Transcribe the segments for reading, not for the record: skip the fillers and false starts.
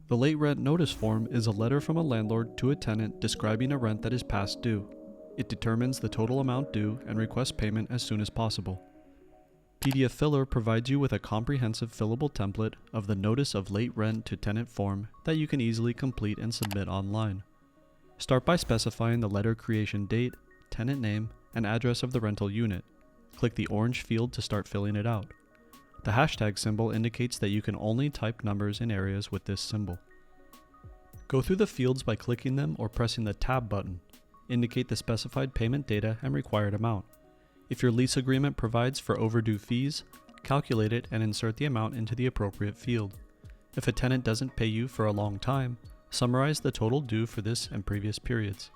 The late rent notice form is a letter from a landlord to a tenant describing a rent that is past due. It determines the total amount due and requests payment as soon as possible. pdfFiller provides you with a comprehensive fillable template of the Notice of Late Rent to Tenant form that you can easily complete and submit online. Start by specifying the letter creation date, tenant name, and address of the rental unit. Click the orange field to start filling it out. The hashtag symbol indicates that you can only type numbers in areas with this symbol. Go through the fields by clicking them or pressing the Tab button. Indicate the specified payment data and required amount. If your lease agreement provides for overdue fees, calculate it and insert the amount into the appropriate field. If a tenant doesn't pay you for a long time, summarize the total due for this and previous periods.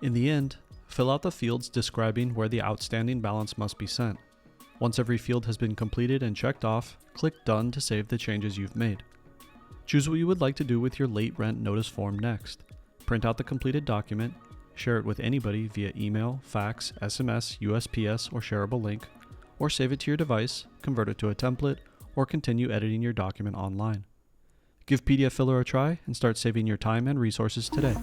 In the end, fill out the fields describing where the outstanding balance must be sent. Once every field has been completed and checked off, click Done to save the changes you've made. Choose what you would like to do with your late rent notice form next. Print out the completed document, share it with anybody via email, fax, SMS, USPS, or shareable link, or save it to your device, convert it to a template, or continue editing your document online. Give pdfFiller a try and start saving your time and resources today.